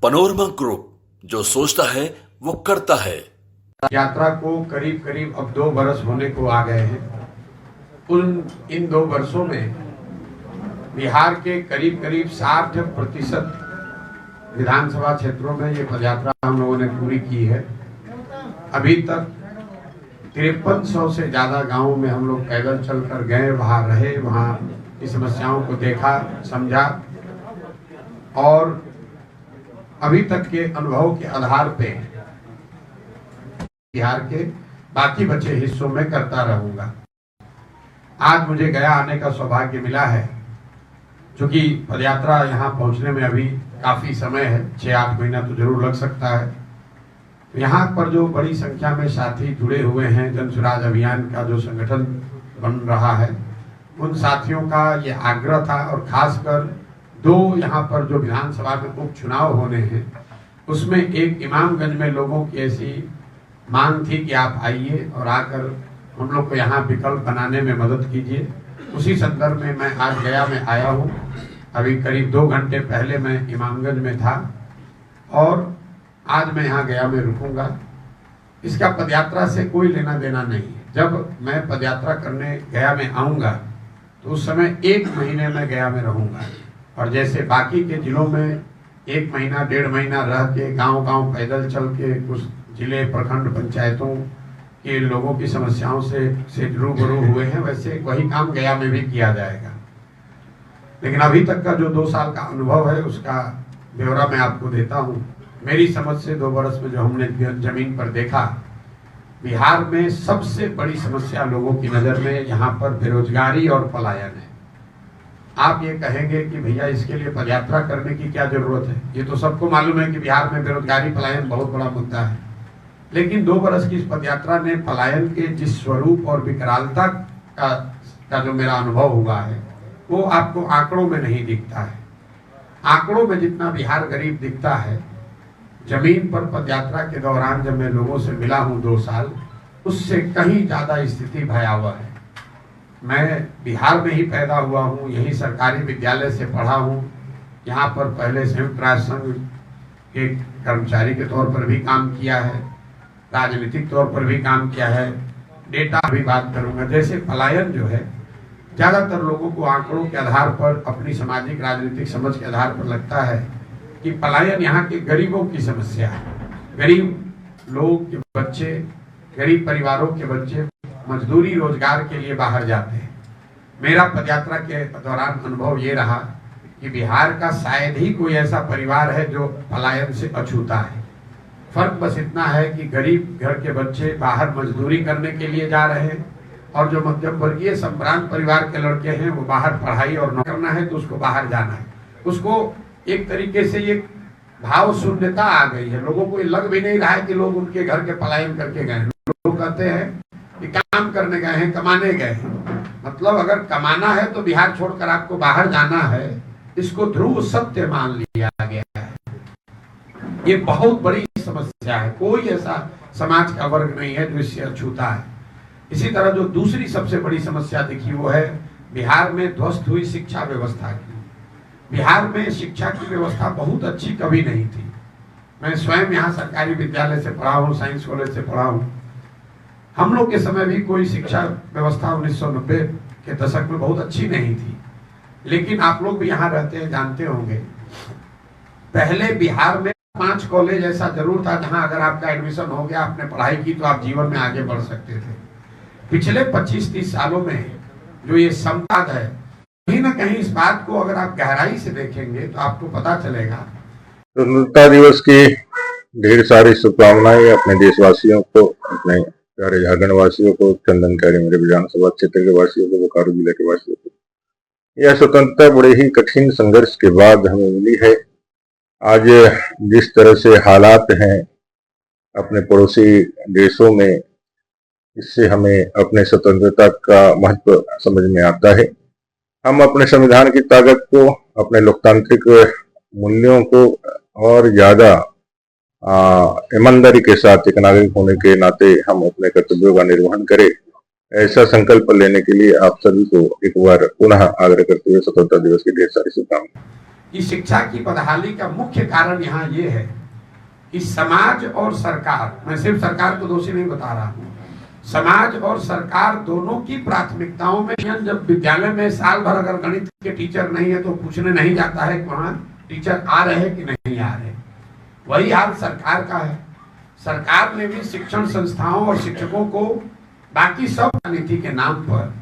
Panorama group, जो सोचता है वो करता है। यात्रा को करीब करीब अब 2 वर्ष होने को आ गए हैं। इन 2 वर्षों में बिहार के करीब करीब 60% विधानसभा क्षेत्रों में ये पदयात्रा हम लोगों ने पूरी की है। अभी तक 5300 से ज्यादा गांवों में हम लोग पैदल चलकर गए, वहां रहे, वहां की समस्याओं को देखा, समझा और अभी तक के अनुभव के आधार पे बिहार के बाकी बचे हिस्सों में करता रहूंगा। आज मुझे गया आने का सौभाग्य मिला है, क्योंकि पदयात्रा यहाँ पहुंचने में अभी काफी समय है, 6-8 महीना तो जरूर लग सकता है। यहाँ पर जो बड़ी संख्या में साथी जुड़े हुए हैं, जन स्वराज अभियान का जो संगठन बन रहा है, उन साथियों का ये आग्रह था और खासकर 2 यहाँ पर जो विधानसभा में उपचुनाव होने हैं, उसमें एक इमामगंज में लोगों की ऐसी मांग थी कि आप आइए और आकर हम लोग को यहाँ विकल्प बनाने में मदद कीजिए। उसी संदर्भ में मैं आज गया में आया हूँ। अभी करीब 2 घंटे पहले मैं इमामगंज में था और आज मैं यहाँ गया में रुकूंगा। इसका पदयात्रा से कोई लेना देना नहीं है। जब मैं पदयात्रा करने गया में आऊँगा तो उस समय 1 महीने में गया में रहूँगा, और जैसे बाकी के जिलों में 1 महीना 1.5 महीना रह के गांव-गांव पैदल चल के कुछ जिले प्रखंड पंचायतों के लोगों की समस्याओं से रूबरू हुए हैं, वैसे वही काम गया में भी किया जाएगा। लेकिन अभी तक का जो 2 साल का अनुभव है उसका ब्यौरा मैं आपको देता हूँ। मेरी समझ से 2 वर्ष में जो हमने जमीन पर देखा, बिहार में सबसे बड़ी समस्या लोगों की नजर में यहाँ पर बेरोजगारी और पलायन है। आप ये कहेंगे कि भैया इसके लिए पदयात्रा करने की क्या जरूरत है? ये तो सबको मालूम है कि बिहार में बेरोजगारी पलायन बहुत बड़ा मुद्दा है। लेकिन 2 वर्ष की इस पदयात्रा ने पलायन के जिस स्वरूप और विकरालता का जो मेरा अनुभव हुआ है, वो आपको आंकड़ों में नहीं दिखता है। आंकड़ों में जितना बिहार गरीब दिखता है, जमीन पर पदयात्रा के दौरान जब मैं लोगों से मिला हूँ 2 साल, उससे कहीं ज्यादा स्थिति भयावह है। मैं बिहार में ही पैदा हुआ हूँ, यही सरकारी विद्यालय से पढ़ा हूँ, यहाँ पर पहले संयुक्त राष्ट्र संघ के कर्मचारी के तौर पर भी काम किया है, राजनीतिक तौर पर भी काम किया है। डेटा भी बात करूंगा। जैसे पलायन जो है, ज्यादातर लोगों को आंकड़ों के आधार पर, अपनी सामाजिक राजनीतिक समझ के आधार पर लगता है कि पलायन यहाँ के गरीबों की समस्या है। गरीब लोग के बच्चे, गरीब परिवारों के बच्चे मजदूरी रोजगार के लिए बाहर जाते हैं। मेरा पदयात्रा के दौरान अनुभव ये रहा कि बिहार का शायद ही कोई ऐसा परिवार है जो पलायन से अछूता है। फर्क बस इतना है कि गरीब घर के बच्चे बाहर मजदूरी करने के लिए जा रहे हैं, और जो मध्यम वर्गीय संभ्रांत परिवार के लड़के हैं वो बाहर पढ़ाई और नौकरी करना है तो उसको बाहर जाना है। उसको एक तरीके से ये भाव शून्यता आ गई है। लोगों को ये लग भी नहीं रहा है कि लोग उनके घर के पलायन करके गए हैं। लोग कहते हैं कि काम करने गए हैं, कमाने गए हैं। मतलब अगर कमाना है तो बिहार छोड़कर आपको बाहर जाना है, इसको ध्रुव सत्य मान लिया गया है। ये बहुत बड़ी समस्या है। कोई ऐसा समाज का वर्ग नहीं है जो इससे अछूता है। इसी तरह जो दूसरी सबसे बड़ी समस्या दिखी वो है बिहार में ध्वस्त हुई शिक्षा व्यवस्था की। बिहार में शिक्षा की व्यवस्था बहुत अच्छी कभी नहीं थी। मैं स्वयं यहाँ सरकारी विद्यालय से पढ़ा हूँ, साइंस कॉलेज से पढ़ा हूँ। हम लोग के समय भी कोई शिक्षा व्यवस्था 1990 के दशक में बहुत अच्छी नहीं थी। लेकिन आप लोग भी यहाँ रहते हैं, जानते होंगे, पहले बिहार में 5 कॉलेज ऐसा जरूर था जहां अगर आपका एडमिशन हो गया, आपने पढ़ाई की, तो आप जीवन में आगे बढ़ सकते थे। पिछले 25-30 सालों में जो ये समता है, कहीं ना कहीं इस बात को अगर आप गहराई से देखेंगे तो आपको पता चलेगा। स्वतंत्रता दिवस की ढेर सारी शुभकामनाएं अपने देशवासियों को, अपने प्यारे झारखंड वासियों को, चंदनकारी मेरे विधानसभा क्षेत्र के वासियों को, बोकारो जिले के वासियों को। यह स्वतंत्रता बड़े ही कठिन संघर्ष के बाद हमें मिली है। आज जिस तरह से हालात हैं अपने पड़ोसी देशों में, इससे हमें अपने स्वतंत्रता का महत्व समझ में आता है। हम अपने संविधान की ताकत को, अपने लोकतांत्रिक मूल्यों को और ज्यादा ईमानदारी के साथ एक नागरिक होने के नाते हम अपने कर्तव्यों का निर्वहन करें, ऐसा संकल्प लेने के लिए आप सभी को एक बार पुनः आग्रह करते हुए स्वतंत्रता दिवस की ढेर सारी शुभकामनाएं। कि शिक्षा की बदहाली का मुख्य कारण यहाँ ये है कि समाज और सरकार, मैं सिर्फ सरकार को दोषी नहीं बता रहा हूँ, समाज और सरकार दोनों की प्राथमिकताओं में, जब विद्यालय में साल भर अगर गणित के टीचर नहीं है तो पूछने नहीं जाता है कि वहां टीचर आ रहे हैं कि नहीं आ रहे। वही हाल सरकार का है। सरकार ने भी शिक्षण संस्थाओं और शिक्षकों को बाकी सब नीति के नाम पर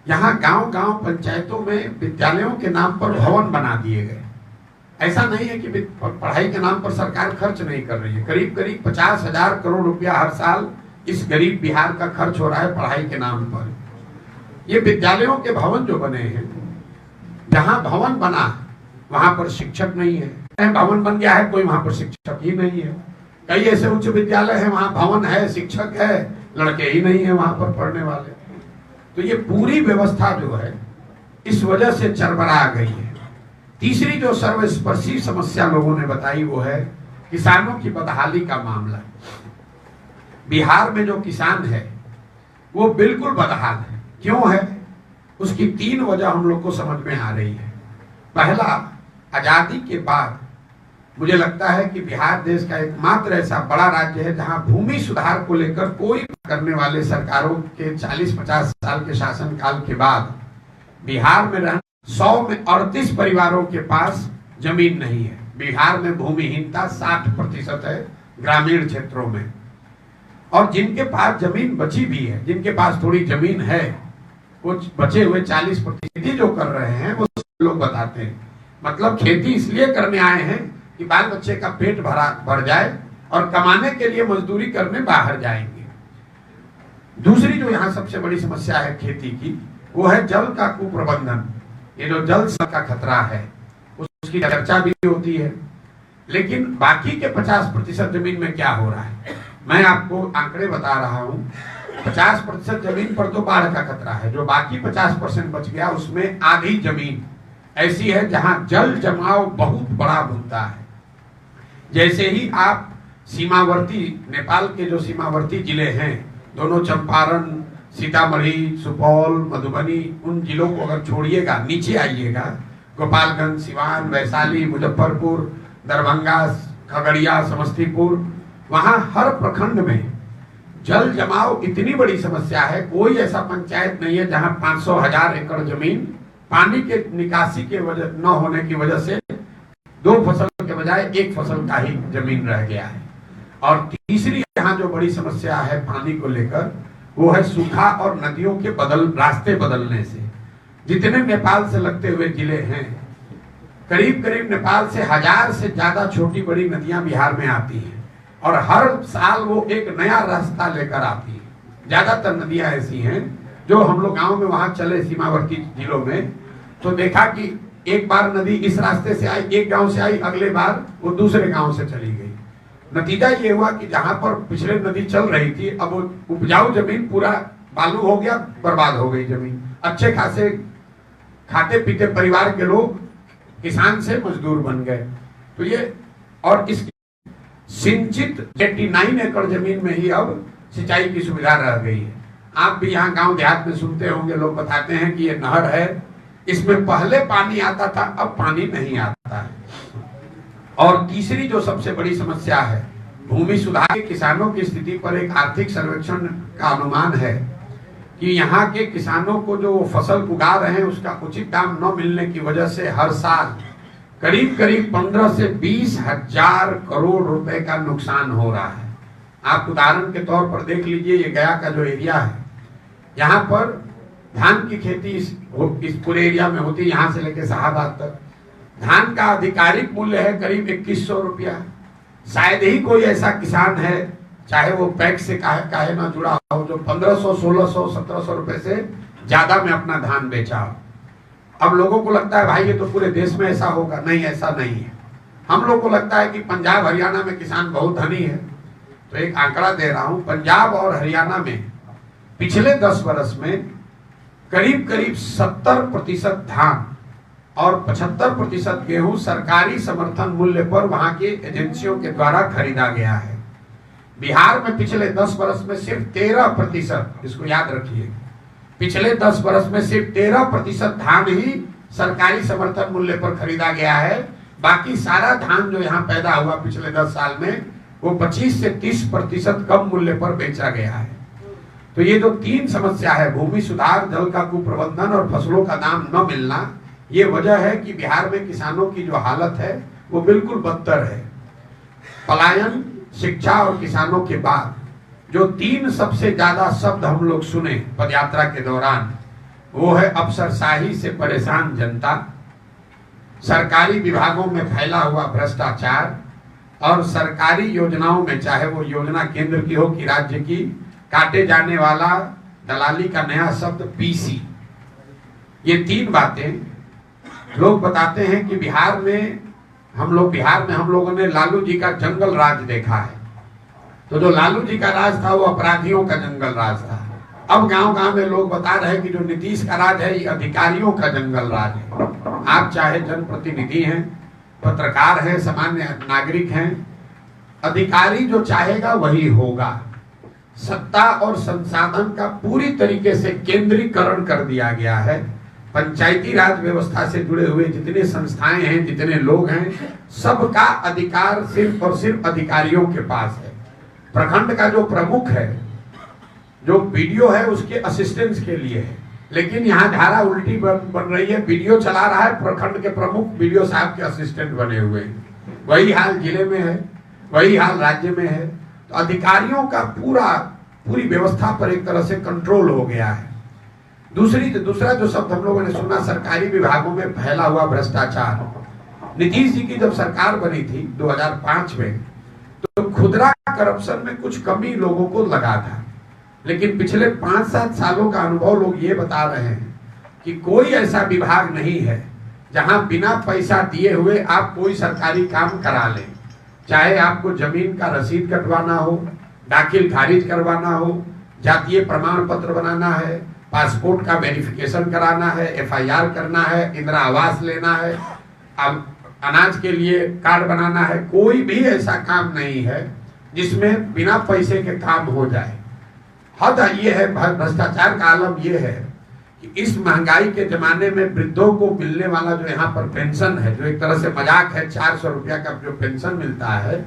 यहाँ गांव-गांव पंचायतों में विद्यालयों के नाम पर भवन बना दिए गए। ऐसा नहीं है कि पढ़ाई के नाम पर सरकार खर्च नहीं कर रही है। करीब करीब 50,000 करोड़ रुपया हर साल इस गरीब बिहार का खर्च हो रहा है पढ़ाई के नाम पर। ये विद्यालयों के भवन जो बने हैं, जहां भवन बना वहां पर शिक्षक नहीं है। भवन बन गया है, कोई वहां पर शिक्षक ही नहीं है। कई ऐसे उच्च विद्यालय है वहां भवन है, शिक्षक है, लड़के ही नहीं है वहां पर पढ़ने वाले। तो ये पूरी व्यवस्था जो है इस वजह से चरमरा गई है। तीसरी जो सर्वस्पर्शी समस्या लोगों ने बताई वो है किसानों की बदहाली का मामला। बिहार में जो किसान है वो बिल्कुल बदहाल है। क्यों है? उसकी 3 वजह हम लोग को समझ में आ रही है। पहला, आजादी के बाद मुझे लगता है कि बिहार देश का एकमात्र ऐसा बड़ा राज्य है जहां भूमि सुधार को लेकर कोई करने वाले सरकारों के 40-50 साल के शासनकाल के बाद बिहार में 100 में 38 परिवारों के पास जमीन नहीं है। बिहार में भूमिहीनता 60% है ग्रामीण क्षेत्रों में। और जिनके पास जमीन बची भी है, जिनके पास थोड़ी जमीन है, वो बचे हुए 40% जो कर रहे हैं वो लोग बताते हैं। मतलब खेती इसलिए करने आए हैं कि बाल बच्चे का पेट भर जाए और कमाने के लिए मजदूरी करने बाहर जाएंगे। दूसरी जो यहाँ सबसे बड़ी समस्या है खेती की, वो है जल का कुप्रबंधन। ये जो जल का खतरा है उसकी चर्चा भी होती है, लेकिन बाकी के 50% जमीन में क्या हो रहा है मैं आपको आंकड़े बता रहा हूं। 50% जमीन पर तो बाढ़ का खतरा है। जो बाकी 50% बच गया उसमें आधी जमीन ऐसी है जहां जल जमाव बहुत बड़ा भूमिका है। जैसे ही आप सीमावर्ती, नेपाल के जो सीमावर्ती जिले हैं, दोनों चंपारण, सीतामढ़ी, सुपौल, मधुबनी, उन जिलों को अगर छोड़िएगा, नीचे आइएगा, गोपालगंज, सिवान, वैशाली, मुजफ्फरपुर, दरभंगा, खगड़िया, समस्तीपुर, वहां हर प्रखंड में जल जमाव इतनी बड़ी समस्या है। कोई ऐसा पंचायत नहीं है जहां 500,000 एकड़ जमीन पानी के निकासी के वजह न होने की वजह से 2 फसल के बजाय 1 फसल का ही जमीन रह गया है। और तीसरी यहाँ जो बड़ी समस्या है पानी को लेकर, वो है सूखा और नदियों के रास्ते बदलने से। जितने नेपाल से लगते हुए जिले हैं, करीब करीब नेपाल से 1000 से ज्यादा छोटी बड़ी नदियां बिहार में आती हैं और हर साल वो एक नया रास्ता लेकर आती है। ज्यादातर नदियां ऐसी हैं जो हम लोग गांव में वहां चले सीमावर्ती जिलों में तो देखा कि एक बार नदी इस रास्ते से आई, एक गांव से आई, अगले बार वो दूसरे गांव से चली गई। नतीजा ये हुआ कि जहां पर पिछले नदी चल रही थी, अब वो उपजाऊ जमीन पूरा बालू हो गया, बर्बाद हो गई जमीन। अच्छे खासे खाते पीते परिवार के लोग किसान से मजदूर बन गए। तो ये और इस सिंचित 89 एकड़ जमीन में ही अब सिंचाई की सुविधा रह गई है। आप भी यहाँ गांव देहात में सुनते होंगे, लोग बताते हैं कि ये नहर है, इसमें पहले पानी आता था, अब पानी नहीं आता है। और तीसरी जो सबसे बड़ी समस्या है भूमि सुधार, किसानों की स्थिति पर एक आर्थिक सर्वेक्षण का अनुमान है कि यहाँ के किसानों को जो फसल उगा रहे हैं उसका उचित दाम न मिलने की वजह से हर साल करीब करीब 15 से 20 हजार करोड़ रुपए का नुकसान हो रहा है। आप उदाहरण के तौर पर देख लीजिए, ये गया का जो एरिया है, यहाँ पर धान की खेती इस पूरे एरिया में होती है, यहाँ से लेकर शाहाबाद तक। धान का आधिकारिक मूल्य है करीब 2100 रुपया। शायद ही कोई ऐसा किसान है, चाहे वो पैक्स से काहे ना जुड़ा हो, जो 1500, 1600, 1700 रुपए से ज्यादा में अपना धान बेचा हो। अब लोगों को लगता है भाई ये तो पूरे देश में ऐसा होगा। नहीं, ऐसा नहीं है। हम लोग को लगता है कि पंजाब हरियाणा में किसान बहुत धनी है। तो एक आंकड़ा दे रहा हूं, पंजाब और हरियाणा में पिछले 10 वर्ष में करीब करीब 70% धान और 75% गेहूं सरकारी समर्थन मूल्य पर वहां के एजेंसियों के द्वारा खरीदा गया है। बिहार में पिछले 10 वर्ष में सिर्फ 13%, इसको याद रखिए, पिछले 10 वर्ष में सिर्फ 13% धान ही सरकारी समर्थन मूल्य पर खरीदा गया है। बाकी सारा धान जो यहाँ पैदा हुआ पिछले 10 साल में वो 25 से 30% कम मूल्य पर बेचा गया है। तो ये जो 3 समस्या है, भूमि सुधार, जल का कुप्रबंधन और फसलों का दाम न मिलना, ये वजह है कि बिहार में किसानों की जो हालत है वो बिल्कुल बदतर है। पलायन, शिक्षा और किसानों के बाद जो 3 सबसे ज्यादा शब्द हम लोग सुने पदयात्रा के दौरान, वो है अफसरशाही से परेशान जनता, सरकारी विभागों में फैला हुआ भ्रष्टाचार और सरकारी योजनाओं में, चाहे वो योजना केंद्र की हो कि राज्य की, काटे जाने वाला दलाली का नया शब्द पीसी। ये 3 बातें लोग बताते हैं कि बिहार में हम लोगों ने लालू जी का जंगल राज देखा है। तो जो लालू जी का राज था वो अपराधियों का जंगल राज था। अब गांव-गांव में लोग बता रहे हैं कि जो नीतीश का राज है ये अधिकारियों का जंगल राज है। आप चाहे जनप्रतिनिधि हैं, पत्रकार हैं, सामान्य नागरिक हैं, अधिकारी जो चाहेगा वही होगा। सत्ता और संसाधन का पूरी तरीके से केंद्रीकरण कर दिया गया है। पंचायती राज व्यवस्था से जुड़े हुए जितने संस्थाएं हैं, जितने लोग हैं, सबका अधिकार सिर्फ और सिर्फ अधिकारियों के पास है। प्रखंड का जो प्रमुख है, जो बीडीओ है, उसके असिस्टेंस के लिए है। लेकिन यहाँ धारा उल्टी बन रही है, बीडीओ चला रहा है, प्रखंड के प्रमुख बीडीओ साहब के असिस्टेंट बने हुए हैं। वही हाल जिले में है, वही हाल राज्य में है। तो अधिकारियों का पूरी व्यवस्था पर एक तरह से कंट्रोल हो गया है। दूसरा जो शब्द हम लोगों ने सुना, सरकारी विभागों में फैला हुआ भ्रष्टाचार। नीतीश जी की जब सरकार बनी थी 2005 में, तो खुदरा करप्शन में कुछ कमी लोगों को लगा था। लेकिन पिछले 5-7 सालों का अनुभव लोग ये बता रहे हैं कि कोई ऐसा विभाग नहीं है जहां बिना पैसा दिए हुए आप कोई सरकारी काम करा लें। चाहे आपको जमीन का रसीद कटवाना हो, दाखिल खारिज करवाना हो, जातीय प्रमाण पत्र बनाना है, पासपोर्ट का वेरिफिकेशन कराना है, एफआईआर करना है, इंदिरा आवास लेना है, अब अनाज के लिए कार्ड बनाना है, कोई भी ऐसा काम नहीं है जिसमें बिना पैसे के काम हो जाए। हद ये है, भ्रष्टाचार का आलम ये है कि इस महंगाई के जमाने में वृद्धों को मिलने वाला जो यहाँ पर पेंशन है, जो एक तरह से मजाक है, 400 रुपया का जो पेंशन मिलता है,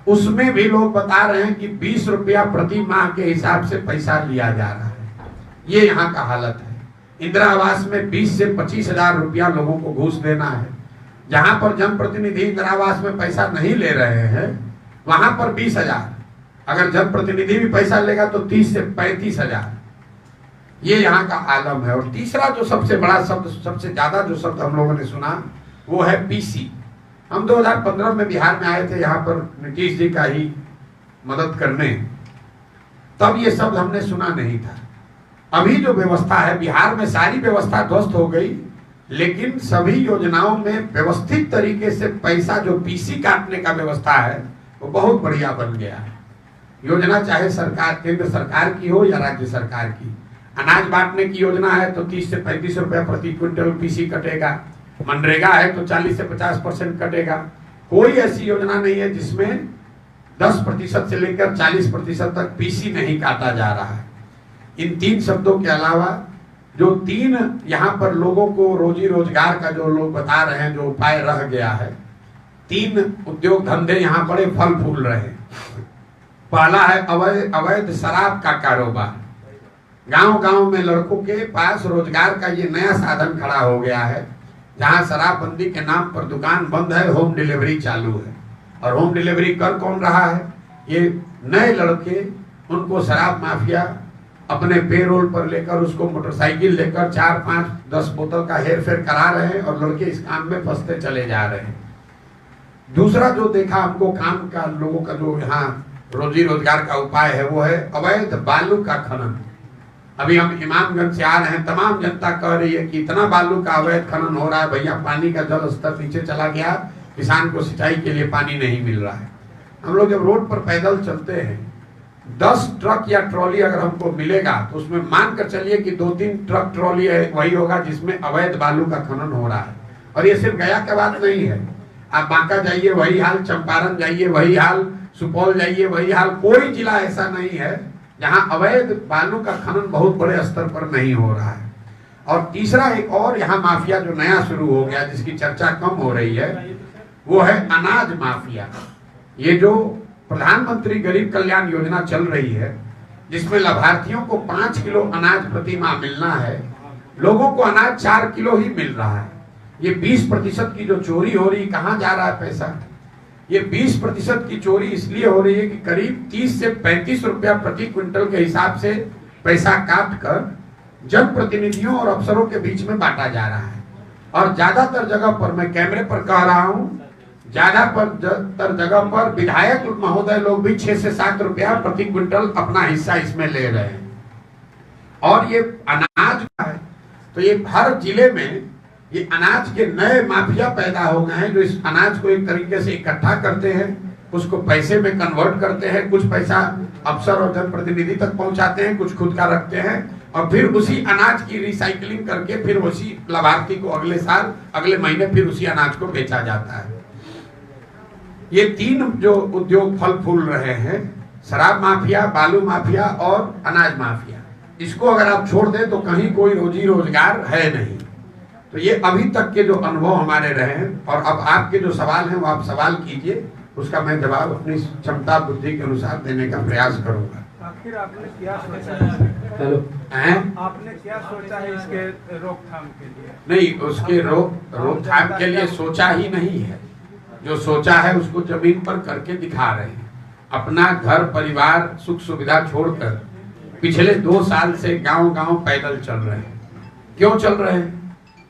उसमें भी लोग बता रहे हैं कि 20 रुपया प्रति माह के हिसाब से पैसा लिया जा रहा है। ये यहाँ का हालत है। इंदिरा आवास में 20 से 25 हजार रुपया लोगों को घूस देना है। जहां पर जनप्रतिनिधि इंदिरा आवास में पैसा नहीं ले रहे हैं, वहां पर 20,000। अगर जनप्रतिनिधि भी पैसा लेगा तो 30 से 35,000। ये यहाँ का आलम है। और तीसरा जो सबसे बड़ा शब्द, सबसे ज्यादा जो शब्द हम लोगों ने सुना, वो है पीसी। हम 2015 में बिहार में आए थे यहाँ पर नीतीश जी का ही मदद करने, तब ये शब्द हमने सुना नहीं था। अभी जो व्यवस्था है बिहार में, सारी व्यवस्था ध्वस्त हो गई, लेकिन सभी योजनाओं में व्यवस्थित तरीके से पैसा जो पीसी काटने का व्यवस्था है वो बहुत बढ़िया बन गया है। योजना चाहे सरकार, केंद्र सरकार की हो या राज्य सरकार की, अनाज बांटने की योजना है तो 30 से 35 रुपया प्रति क्विंटल पीसी कटेगा। मनरेगा है तो 40 से 50% कटेगा। कोई ऐसी योजना नहीं है जिसमें 10% से लेकर 40% तक पीसी नहीं काटा जा रहा है। इन 3 शब्दों के अलावा जो 3 यहाँ पर लोगों को रोजी रोजगार का जो लोग बता रहे हैं, जो उपाय रह गया है, 3 उद्योग धंधे यहाँ बड़े फल फूल रहे हैं। पहला है अवैध शराब का कारोबार। गांव-गांव में लड़कों के पास रोजगार का ये नया साधन खड़ा हो गया है, जहां शराबबंदी के नाम पर दुकान बंद है, होम डिलीवरी चालू है। और होम डिलीवरी कर कौन रहा है? ये नए लड़के, उनको शराब माफिया अपने पेरोल पर लेकर, उसको मोटरसाइकिल लेकर 4, 5, 10 बोतल का हेर फेर करा रहे हैं और लड़के इस काम में फंसते चले जा रहे हैं। दूसरा जो देखा हमको काम का, लोगों का जो यहाँ रोजी रोजगार का उपाय है, वो है अवैध बालू का खनन। अभी हम इमामगंज से आ रहे हैं, तमाम जनता कह रही है कि इतना बालू का अवैध खनन हो रहा है, भैया पानी का जल स्तर नीचे चला गया, किसान को सिंचाई के लिए पानी नहीं मिल रहा है। हम लोग जब रोड पर पैदल चलते हैं, 10 ट्रक या ट्रॉली अगर हमको मिलेगा तो उसमें मान कर चलिए कि 2-3 ट्रक ट्रॉली वही होगा जिसमें अवैध बालू का खनन हो रहा है। और ये सिर्फ गया का बात नहीं है, आप बांका जाइए वही हाल, चंपारण जाइए वही हाल, सुपौल जाइए वही हाल। कोई जिला ऐसा नहीं है जहां अवैध बालू का खनन बहुत बड़े स्तर पर नहीं हो रहा है। और तीसरा एक और यहाँ माफिया जो नया शुरू हो गया, जिसकी चर्चा कम हो रही है, वो है अनाज माफिया। ये जो प्रधानमंत्री गरीब कल्याण योजना चल रही है, जिसमें लाभार्थियों को 5 किलो अनाज प्रति माह मिलना है, लोगों को अनाज 4 किलो ही मिल रहा है। ये 20% की जो चोरी हो रही, कहाँ जा रहा है पैसा? ये 20% की चोरी इसलिए हो रही है कि करीब 30 से 35 रुपया प्रति क्विंटल के हिसाब से पैसा काट कर जनप्रतिनिधियों और अफसरों के बीच में बांटा जा रहा है। और ज्यादातर जगह पर, मैं कैमरे पर कह रहा हूं, ज्यादातर जगह पर विधायक महोदय लोग भी 6 से 7 रुपया प्रति क्विंटल अपना हिस्सा इसमें ले रहे हैं। और ये अनाज है, तो ये हर जिले में ये अनाज के नए माफिया पैदा हो गए हैं, जो इस अनाज को एक तरीके से इकट्ठा करते हैं, उसको पैसे में कन्वर्ट करते हैं, कुछ पैसा अफसर और जनप्रतिनिधि तक पहुंचाते हैं, कुछ खुद का रखते हैं, और फिर उसी अनाज की रिसाइकलिंग करके फिर उसी लाभार्थी को अगले साल, अगले महीने फिर उसी अनाज को बेचा जाता है। ये 3 जो उद्योग फल फूल रहे हैं, शराब माफिया, बालू माफिया और अनाज माफिया, इसको अगर आप छोड़ दें तो कहीं कोई रोजी रोजगार है नहीं। तो ये अभी तक के जो अनुभव हमारे रहे हैं, और अब आपके जो सवाल हैं वो आप सवाल कीजिए, उसका मैं जवाब अपनी क्षमता बुद्धि के अनुसार देने का प्रयास करूंगा। आखिर आपने क्या सोचा है? आपने क्या सोचा है इसके रोकथाम के लिए? नहीं, उसके रोकथाम के लिए सोचा ही नहीं है। जो सोचा है उसको जमीन पर करके दिखा रहे हैं। अपना घर परिवार सुख सुविधा छोड़कर पिछले 2 साल से गांव-गांव पैदल चल रहे हैं। क्यों चल रहे हैं?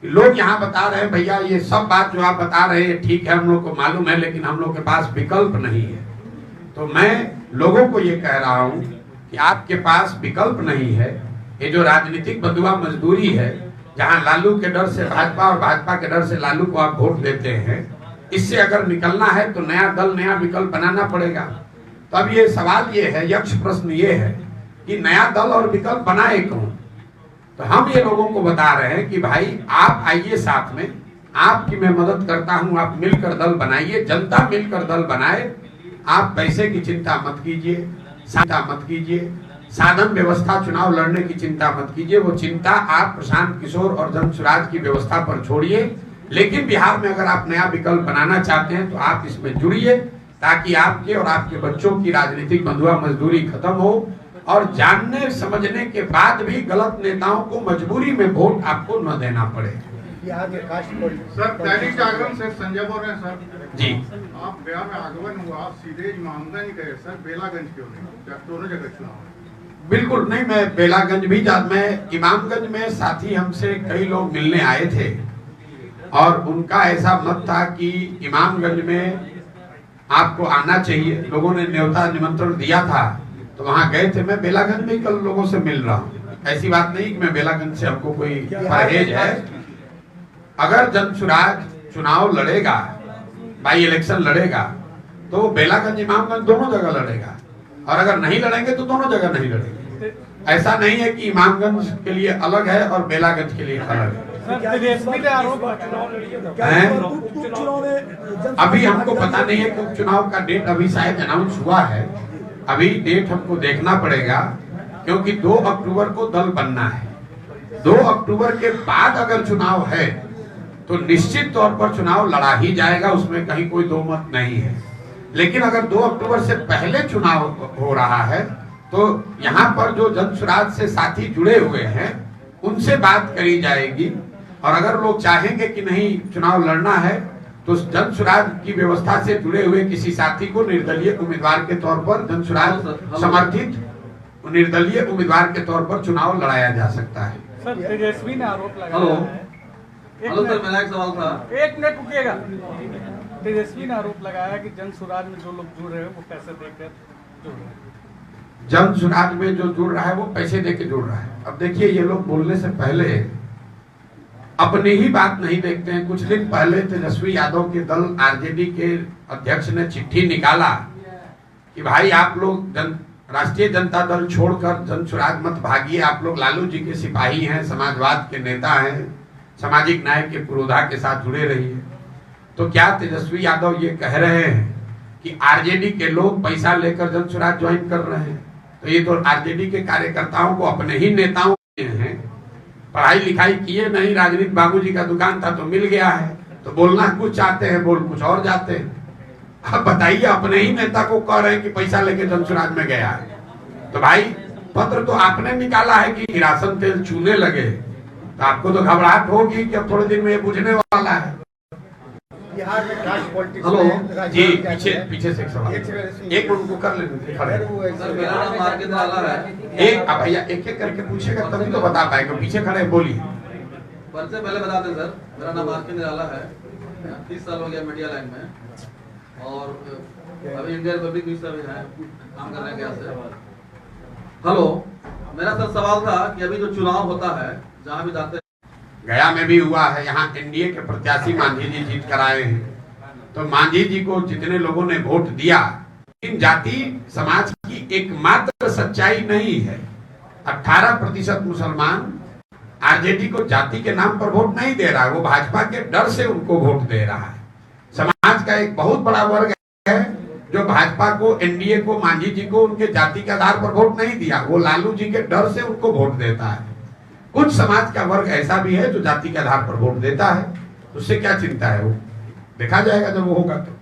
लोग यहाँ बता रहे हैं भैया ये सब बात जो आप बता रहे हैं ठीक है, हम लोग को मालूम है, लेकिन हम लोग के पास विकल्प नहीं है। तो मैं लोगों को ये कह रहा हूँ कि आपके पास विकल्प नहीं है। ये जो राजनीतिक बंधुआ मजदूरी है, जहाँ लालू के डर से भाजपा और भाजपा के डर से लालू को आप वोट देते हैं, इससे अगर निकलना है तो नया दल, नया विकल्प बनाना पड़ेगा। तो अब ये सवाल ये है, यक्ष प्रश्न ये है कि नया दल और विकल्प बनाए कौन? तो हम ये लोगों को बता रहे हैं कि भाई आप आइए साथ में, आपकी मैं मदद करता हूं, आप मिलकर दल बनाइए, जनता मिलकर दल बनाए। आप पैसे की चिंता मत कीजिए, साधन व्यवस्था, चुनाव लड़ने की चिंता मत कीजिए। वो चिंता आप प्रशांत किशोर और जन सुराज की व्यवस्था पर छोड़िए। लेकिन बिहार में अगर आप नया विकल्प बनाना चाहते हैं तो आप इसमें जुड़िए, ताकि आपके और आपके बच्चों की राजनीतिक बंधुआ मजदूरी खत्म हो, और जानने समझने के बाद भी गलत नेताओं को मजबूरी में वोट आपको न देना पड़े। सर, दैनिक जागरण से संजय बोल रहे हैं सर जी। आप गया में आगमन हुआ, आप सीधे इमामगंज गए सर, बेलागंज क्यों नहीं? दोनों जगह चुनाव। बिल्कुल नहीं, मैं बेलागंज भी मैं इमामगंज में साथी हमसे कई लोग मिलने आए थे, और उनका ऐसा मत था कि इमामगंज में आपको आना चाहिए। लोगों ने न्योता निमंत्रण दिया था तो वहां गए थे। मैं बेलागंज में कल लोगों से मिल रहा हूँ। ऐसी बात नहीं कि मैं बेलागंज से हमको कोई परहेज है। अगर जनसुराज चुनाव लड़ेगा, बाई इलेक्शन लड़ेगा, तो बेलागंज इमामगंज दोनों जगह लड़ेगा, और अगर नहीं लड़ेंगे तो दोनों जगह नहीं लड़ेंगे। ऐसा नहीं है कि इमामगंज के लिए अलग है और बेलागंज के लिए अलग है। अभी हमको पता नहीं है कि उपचुनाव का डेट अभी शायद अनाउंस हुआ है। अभी डेट हमको देखना पड़ेगा, क्योंकि 2 अक्टूबर को दल बनना है। 2 अक्टूबर के बाद अगर चुनाव है तो निश्चित तौर पर चुनाव लड़ा ही जाएगा, उसमें कहीं कोई दो मत नहीं है। लेकिन अगर 2 अक्टूबर से पहले चुनाव हो रहा है तो यहाँ पर जो जनसुराज से साथी जुड़े हुए हैं उनसे बात करी जाएगी, और अगर लोग चाहेंगे कि नहीं चुनाव लड़ना है तो जनसुराज की व्यवस्था से जुड़े हुए किसी साथी को निर्दलीय उम्मीदवार के तौर पर, जनसुराज समर्थित निर्दलीय उम्मीदवार के तौर पर चुनाव लड़ाया जा सकता है। सर, तेजस्वी ने आरोप लगाया है। हेलो सर, मेरा एक सवाल था। 1 मिनट रुकिएगा। तेजस्वी ने आरोप लगाया कि जनसुराज में जो लोग जुड़ रहे हैं वो पैसे देकर जुड़ रहे हैं। जनसुराज में जो जुड़ रहा है वो पैसे देकर जुड़ रहा है। अब देखिए, ये लोग बोलने से पहले अपनी ही बात नहीं देखते हैं। कुछ दिन पहले तेजस्वी यादव के दल आरजेडी के अध्यक्ष ने चिट्ठी निकाला कि भाई आप लोग राष्ट्रीय जनता दल छोड़कर जनसुराज मत भागिए, आप लोग लालू जी के सिपाही हैं, समाजवाद के नेता हैं, सामाजिक न्याय के पुरोधा के साथ जुड़े रहिए। तो क्या तेजस्वी यादव ये कह रहे हैं कि आरजेडी के लोग पैसा लेकर जनसुराज ज्वाइन कर रहे हैं? तो ये तो आरजेडी के कार्यकर्ताओं को अपने ही नेताओं हैं पढ़ाई लिखाई किए नहीं, राजनीति बाबूजी का दुकान था तो मिल गया है, तो बोलना कुछ चाहते हैं, बोल कुछ और जाते हैं। अब बताइए, अपने ही नेता को कह रहे हैं कि पैसा लेके जनसुराज में गया है, तो भाई पत्र तो आपने निकाला है कि किरासन तेल चूने लगे, तो आपको तो घबराहट होगी कि अब थोड़े दिन में ये बुझने वाला है। बिहार में कास्ट पॉलिटिक्स हेलो में जी पीछे से एक सवाल, एक उनको कर लेंगे खड़े। सर मेरा नाम आरके निराला है। एक अब भैया एक एक करके पूछेगा तभी तो बता पाएगा, पीछे खड़े बोलिए। परिचय पहले बता दें सर, मेरा नाम आरके निराला है, 30 साल हो गया मीडिया लाइन में, और अभी इंडियन पब्लिक न्यूज में है, काम कर रहे हैं गया से। हेलो, मेरा सर सवाल था कि अभी जो चुनाव होता है जहाँ भी जाते गया में भी हुआ है, यहाँ एनडीए के प्रत्याशी मांझी जी जीत कर आए हैं, तो मांझी जी को जितने लोगों ने वोट दिया, इन जाति समाज की एकमात्र सच्चाई नहीं है। 18% मुसलमान आरजेडी को जाति के नाम पर वोट नहीं दे रहा है, वो भाजपा के डर से उनको वोट दे रहा है। समाज का एक बहुत बड़ा वर्ग है जो भाजपा को, एनडीए को, मांझी जी को उनके जाति के आधार पर वोट नहीं दिया, वो लालू जी के डर से उनको वोट देता है। कुछ समाज का वर्ग ऐसा भी है जो जाति के आधार पर वोट देता है, उससे क्या चिंता है, वो देखा जाएगा जब वो होगा तो।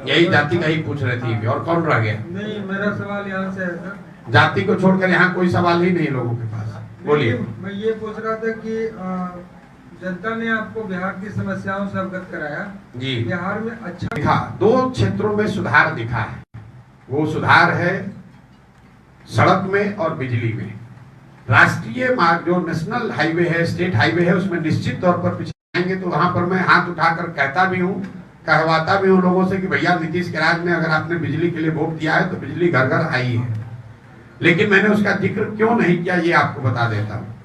यही जाति का ही पूछ रही थी, और कौन रह गया? नहीं, मेरा सवाल यहाँ से है सर। जाति को छोड़कर यहाँ कोई सवाल ही नहीं लोगों के पास, बोलिए। मैं ये पूछ रहा था कि जनता ने आपको बिहार की समस्याओं से अवगत कराया जी, बिहार में अच्छा दिखा, 2 क्षेत्रों में सुधार दिखा है। वो सुधार है सड़क में और बिजली में। राष्ट्रीय मार्ग जो नेशनल हाईवे है, स्टेट हाईवे है, उसमें निश्चित तौर पर पिछले आएंगे तो वहां पर मैं हाथ उठाकर कहता भी हूँ, कहवाता भी हूँ लोगों से कि भैया नीतीश के राज में अगर आपने बिजली के लिए वोट दिया है तो बिजली घर घर आई है। लेकिन मैंने उसका जिक्र क्यों नहीं किया ये आपको बता देता हूँ।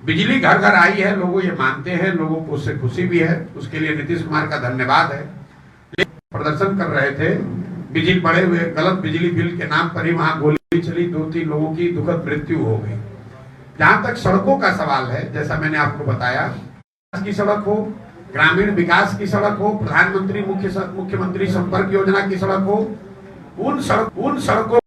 बिजली घर घर आई है, लोगों ये मानते हैं, लोगों को उससे खुशी भी है, उसके लिए नीतीश कुमार का धन्यवाद है। प्रदर्शन कर रहे थे, बिजली पड़े हुए गलत बिजली बिल के नाम पर ही वहां गोली चली, 2-3 लोगों की दुखद मृत्यु हो गई। जहां तक सड़कों का सवाल है, जैसा मैंने आपको बताया, की सड़क हो, ग्रामीण विकास की सड़क हो, प्रधानमंत्री मुख्यमंत्री संपर्क योजना की सड़क हो, उन सड़कों